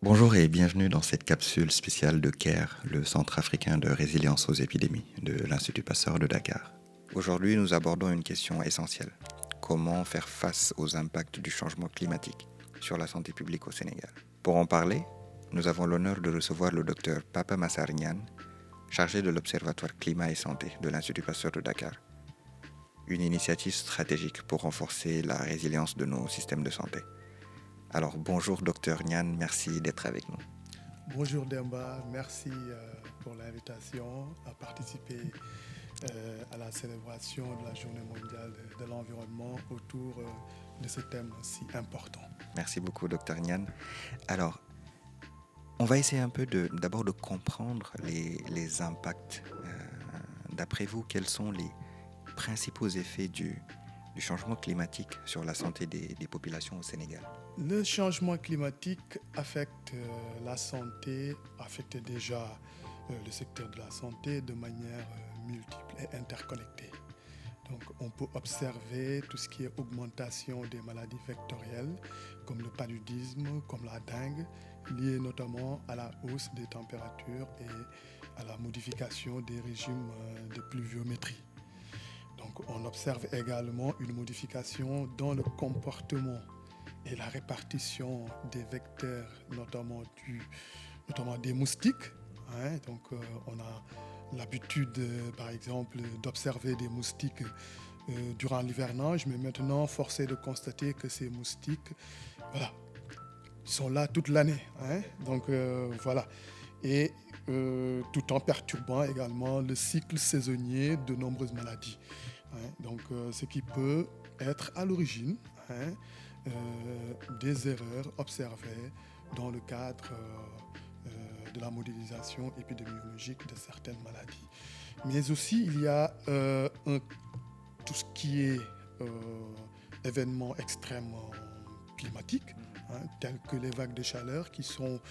Bonjour et bienvenue dans cette capsule spéciale de CARE, le Centre africain de résilience aux épidémies de l'Institut Pasteur de Dakar. Aujourd'hui, nous abordons une question essentielle. Comment faire face aux impacts du changement climatique sur la santé publique au Sénégal? Pour en parler, nous avons l'honneur de recevoir le docteur Papa Massar Niane, chargé de l'Observatoire Climat et Santé de l'Institut Pasteur de Dakar. Une initiative stratégique pour renforcer la résilience de nos systèmes de santé. Alors bonjour docteur Niane, merci d'être avec nous. Bonjour Demba, merci pour l'invitation à participer à la célébration de la Journée mondiale de l'environnement autour de ce thème si important. Merci beaucoup docteur Niane. Alors, on va essayer un peu d'abord de comprendre les impacts. D'après vous, quels sont les principaux effets du changement climatique sur la santé des populations au Sénégal? Le changement climatique affecte la santé, affecte déjà le secteur de la santé de manière multiple et interconnectée. Donc on peut observer tout ce qui est augmentation des maladies vectorielles, comme le paludisme, comme la dengue, liées notamment à la hausse des températures et à la modification des régimes de pluviométrie. Donc on observe également une modification dans le comportement et la répartition des vecteurs, notamment des moustiques. Donc on a l'habitude, par exemple, d'observer des moustiques durant l'hivernage, mais maintenant, force est de constater que ces moustiques, voilà, sont là toute l'année. Donc voilà. Et tout en perturbant également le cycle saisonnier de nombreuses maladies. Donc ce qui peut être à l'origine des erreurs observées dans le cadre de la modélisation épidémiologique de certaines maladies. Mais aussi, il y a tout ce qui est événements extrêmes climatiques, tels que les vagues de chaleur qui sont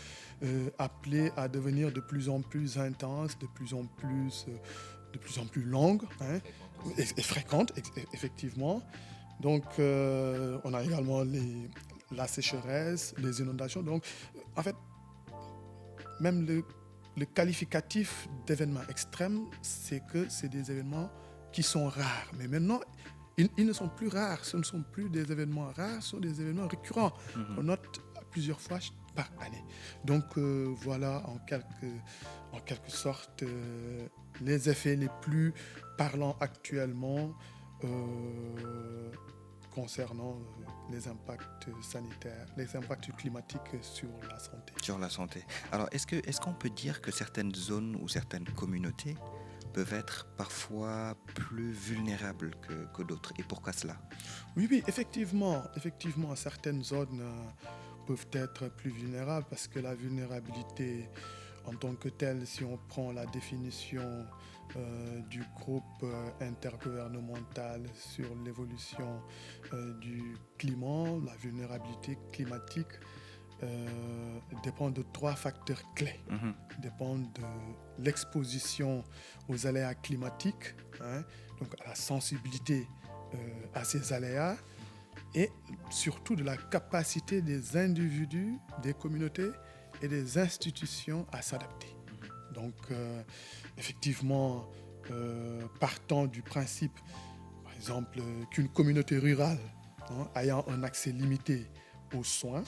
appelées à devenir de plus en plus intenses, de plus en plus longues et fréquentes, effectivement. Donc, on a également la sécheresse, les inondations. Donc, en fait, même le qualificatif d'événements extrêmes, c'est que c'est des événements qui sont rares. Mais maintenant, ils ne sont plus rares. Ce ne sont plus des événements rares, ce sont des événements récurrents. On note plusieurs fois par année. Donc, voilà en quelque sorte les effets les plus parlants actuellement concernant les impacts sanitaires, les impacts climatiques sur la santé. Sur la santé. Alors, est-ce qu'on peut dire que certaines zones ou certaines communautés peuvent être parfois plus vulnérables que d'autres? Et pourquoi cela? Oui, effectivement, certaines zones peuvent être plus vulnérables parce que la vulnérabilité en tant que telle, si on prend la définition du groupe intergouvernemental sur l'évolution du climat, la vulnérabilité climatique dépend de 3 facteurs clés. Dépend de l'exposition aux aléas climatiques, donc à la sensibilité à ces aléas, et surtout de la capacité des individus, des communautés et des institutions à s'adapter. Donc, effectivement, partant du principe, par exemple, qu'une communauté rurale ayant un accès limité aux soins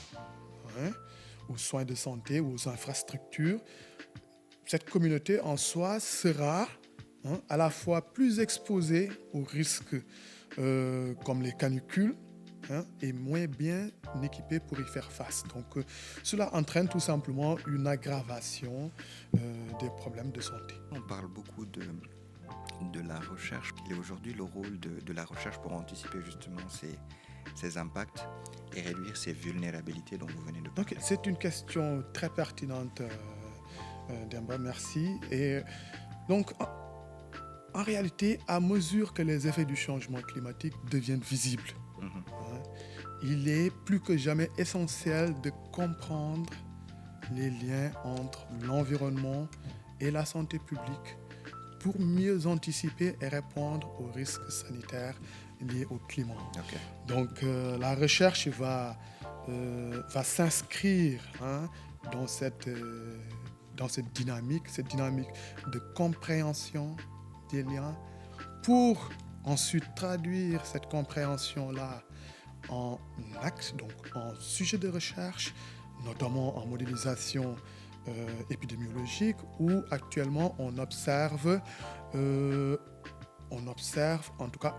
de santé, aux infrastructures, cette communauté en soi sera à la fois plus exposée aux risques comme les canicules, et moins bien équipée pour y faire face. Donc, cela entraîne tout simplement une aggravation des problèmes de santé. On parle beaucoup de la recherche. Quel est aujourd'hui le rôle de la recherche pour anticiper justement ces impacts et réduire ces vulnérabilités dont vous venez de parler? Donc, c'est une question très pertinente, Demba, merci. Et donc, en réalité, à mesure que les effets du changement climatique deviennent visibles, il est plus que jamais essentiel de comprendre les liens entre l'environnement et la santé publique pour mieux anticiper et répondre aux risques sanitaires liés au climat. Okay. Donc la recherche va s'inscrire dans cette dynamique de compréhension des liens pour ensuite traduire cette compréhension-là en axe, donc en sujet de recherche, notamment en modélisation épidémiologique, où actuellement on observe en tout cas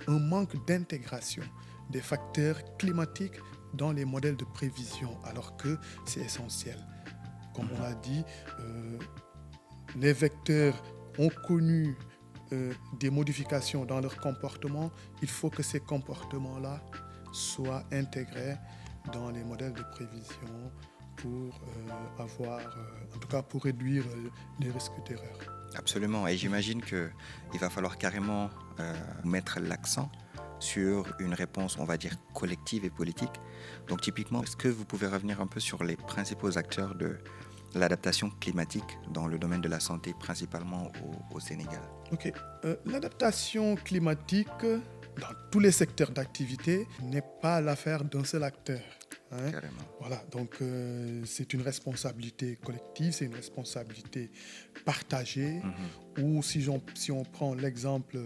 un manque d'intégration des facteurs climatiques dans les modèles de prévision, alors que c'est essentiel. Comme on l'a dit, les vecteurs ont connu des modifications dans leur comportement. Il faut que ces comportements-là soient intégrés dans les modèles de prévision pour en tout cas pour réduire les risques d'erreur. Absolument, et j'imagine qu'il va falloir carrément mettre l'accent sur une réponse, on va dire, collective et politique. Donc typiquement, est-ce que vous pouvez revenir un peu sur les principaux acteurs de l'adaptation climatique dans le domaine de la santé, principalement au Sénégal? Ok. L'adaptation climatique dans tous les secteurs d'activité n'est pas l'affaire d'un seul acteur. Hein. Carrément. Voilà, donc c'est une responsabilité collective, c'est une responsabilité partagée. Ou si on prend l'exemple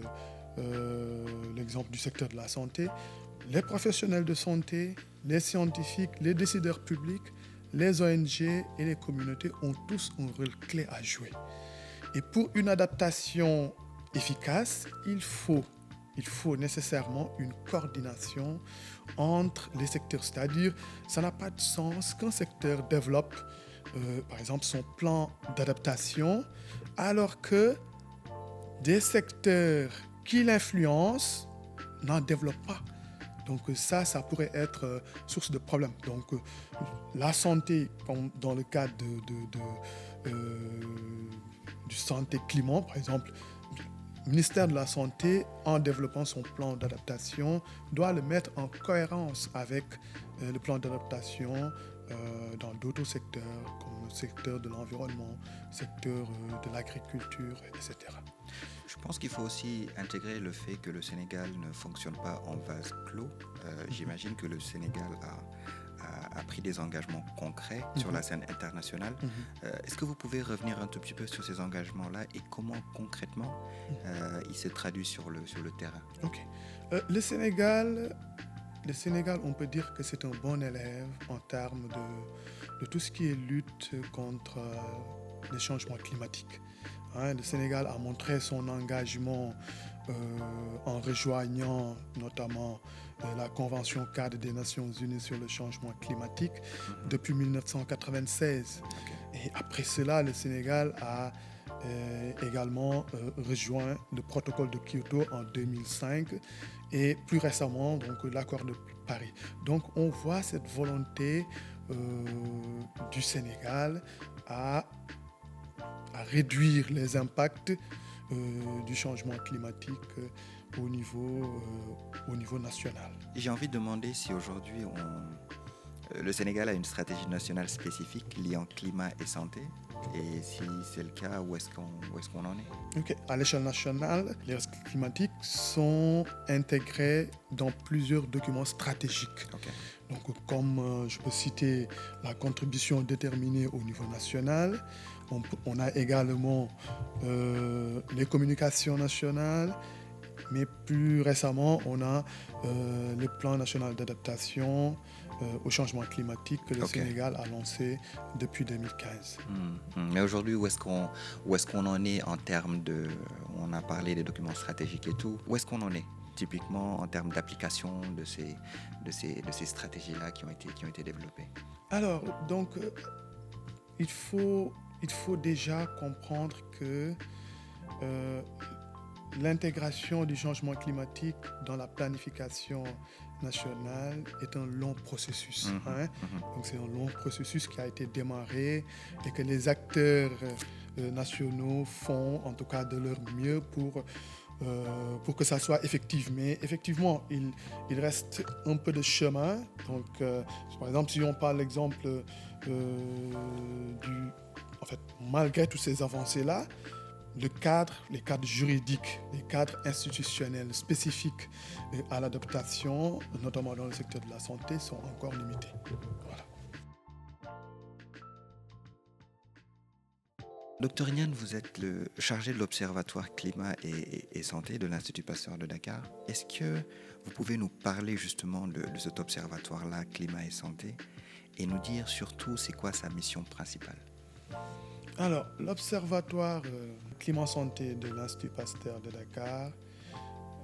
du secteur de la santé, les professionnels de santé, les scientifiques, les décideurs publics, les ONG et les communautés ont tous un rôle clé à jouer. Et pour une adaptation efficace, il faut nécessairement une coordination entre les secteurs. C'est-à-dire, ça n'a pas de sens qu'un secteur développe, par exemple, son plan d'adaptation, alors que des secteurs qui l'influencent n'en développent pas. Donc ça pourrait être source de problème. Donc la santé, dans le cadre du santé-climat, par exemple, le ministère de la Santé, en développant son plan d'adaptation, doit le mettre en cohérence avec le plan d'adaptation dans d'autres secteurs, comme le secteur de l'environnement, le secteur de l'agriculture, etc. Je pense qu'il faut aussi intégrer le fait que le Sénégal ne fonctionne pas en vase clos. J'imagine que le Sénégal a pris des engagements concrets sur la scène internationale. Est-ce que vous pouvez revenir un tout petit peu sur ces engagements-là et comment concrètement ils se traduisent sur le terrain? Ok. Le Sénégal, on peut dire que c'est un bon élève en termes de tout ce qui est lutte contre les changements climatiques. Hein, le Sénégal a montré son engagement en rejoignant notamment la Convention cadre des Nations Unies sur le changement climatique depuis 1996. Okay. Et après cela, le Sénégal a également rejoint le protocole de Kyoto en 2005 et plus récemment donc, l'accord de Paris. Donc on voit cette volonté du Sénégal à réduire les impacts du changement climatique au niveau national. J'ai envie de demander si aujourd'hui le Sénégal a une stratégie nationale spécifique liant climat et santé. Et si c'est le cas, où est-ce qu'on en est? Okay. À l'échelle nationale, les risques climatiques sont intégrés dans plusieurs documents stratégiques. Okay. Donc, comme je peux citer la contribution déterminée au niveau national, on a également les communications nationales, mais plus récemment, on a le plan national d'adaptation au changement climatique que le Sénégal a lancé depuis 2015. Mais aujourd'hui, où est-ce qu'on en est en termes de... On a parlé des documents stratégiques et tout. Où est-ce qu'on en est typiquement en termes d'application de ces stratégies-là qui ont été développées? Alors, donc, il faut déjà comprendre que l'intégration du changement climatique dans la planification nationale est un long processus. Donc c'est un long processus qui a été démarré et que les acteurs nationaux font en tout cas de leur mieux pour que ça soit effectif. Mais effectivement, il reste un peu de chemin. Donc, par exemple, si on parle l'exemple malgré toutes ces avancées-là, les cadres juridiques, les cadres institutionnels spécifiques à l'adaptation, notamment dans le secteur de la santé, sont encore limités. Voilà. Docteur Niane, vous êtes le chargé de l'Observatoire Climat et Santé de l'Institut Pasteur de Dakar. Est-ce que vous pouvez nous parler justement de cet observatoire-là, Climat et Santé, et nous dire surtout c'est quoi sa mission principale? Alors, l'Observatoire Climat Santé de l'Institut Pasteur de Dakar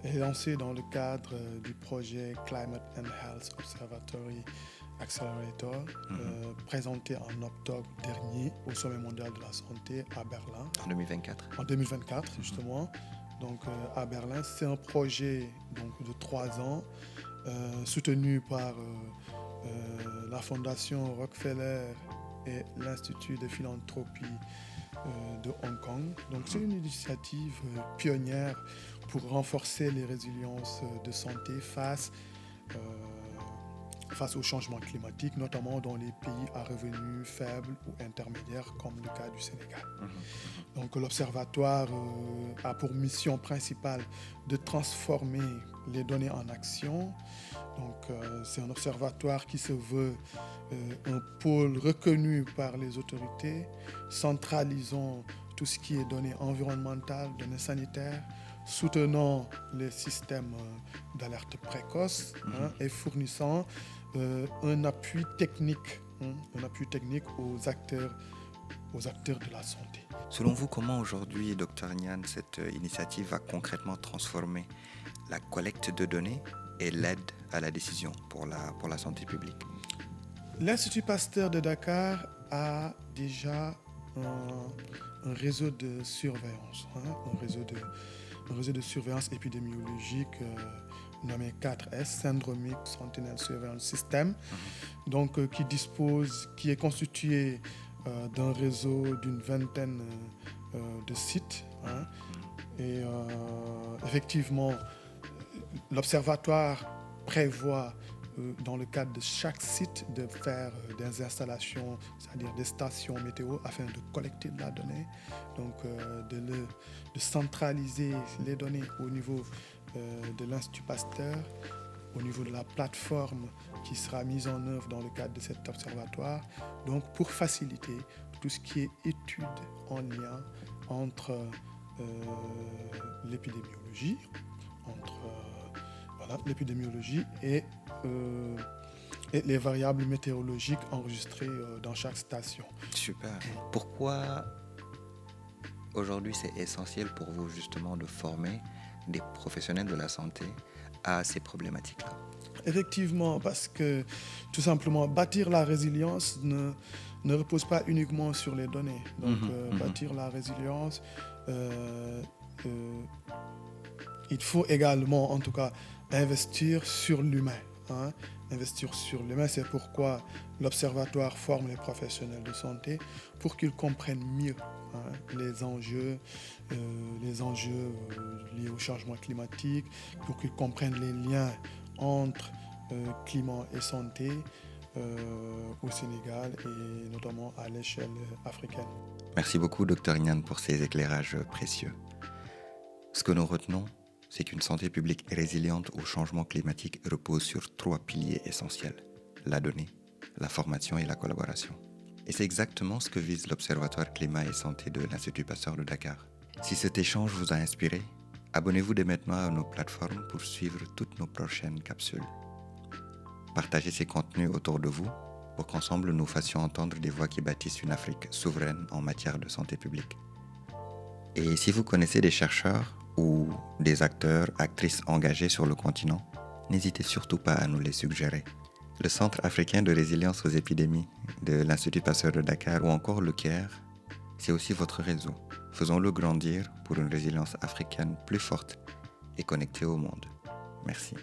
est lancé dans le cadre du projet Climate and Health Observatory Accelerator, présenté en octobre dernier au Sommet mondial de la santé à Berlin. En 2024. En 2024, justement. Donc, à Berlin, c'est un projet donc, de 3 ans, soutenu par la Fondation Rockefeller et l'Institut de philanthropie de Hong Kong. Donc, c'est une initiative pionnière pour renforcer les résiliences de santé face au changement climatique, notamment dans les pays à revenus faibles ou intermédiaires, comme le cas du Sénégal. Donc l'Observatoire a pour mission principale de transformer les données en action. Donc c'est un observatoire qui se veut un pôle reconnu par les autorités, centralisant tout ce qui est données environnementales, données sanitaires, soutenant les systèmes d'alerte précoce et fournissant un appui technique aux acteurs de la santé. Selon vous, comment aujourd'hui, Dr Niane, cette initiative va concrètement transformer la collecte de données et l'aide à la décision pour la santé publique? L'Institut Pasteur de Dakar a déjà un réseau de surveillance, un réseau de surveillance épidémiologique nommé 4S, Syndromic Sentinel Surveillance System, donc qui est constitué d'un réseau d'une vingtaine de sites. Et effectivement, l'observatoire prévoit dans le cadre de chaque site de faire des installations, c'est-à-dire des stations météo, afin de collecter de la donnée, donc de centraliser les données au niveau de l'Institut Pasteur, au niveau de la plateforme qui sera mise en œuvre dans le cadre de cet observatoire, donc pour faciliter tout ce qui est études en lien entre l'épidémiologie, et les variables météorologiques enregistrées dans chaque station. Super. Pourquoi aujourd'hui c'est essentiel pour vous justement de former des professionnels de la santé à ces problématiques-là? Effectivement, parce que tout simplement bâtir la résilience ne repose pas uniquement sur les données. Donc bâtir la résilience, il faut également en tout cas investir sur l'humain. Investir sur l'humain, c'est pourquoi l'Observatoire forme les professionnels de santé pour qu'ils comprennent mieux les enjeux liés au changement climatique, pour qu'ils comprennent les liens entre climat et santé au Sénégal et notamment à l'échelle africaine. Merci beaucoup, Dr Niane, pour ces éclairages précieux. Ce que nous retenons, c'est qu'une santé publique résiliente au changement climatique repose sur 3 piliers essentiels: la donnée, la formation et la collaboration. Et c'est exactement ce que vise l'Observatoire Climat et Santé de l'Institut Pasteur de Dakar. Si cet échange vous a inspiré, abonnez-vous dès maintenant à nos plateformes pour suivre toutes nos prochaines capsules. Partagez ces contenus autour de vous pour qu'ensemble nous fassions entendre des voix qui bâtissent une Afrique souveraine en matière de santé publique. Et si vous connaissez des chercheurs ou des acteurs, actrices engagés sur le continent, n'hésitez surtout pas à nous les suggérer. Le Centre africain de résilience aux épidémies de l'Institut Pasteur de Dakar ou encore le CARE, c'est aussi votre réseau. Faisons-le grandir pour une résilience africaine plus forte et connectée au monde. Merci.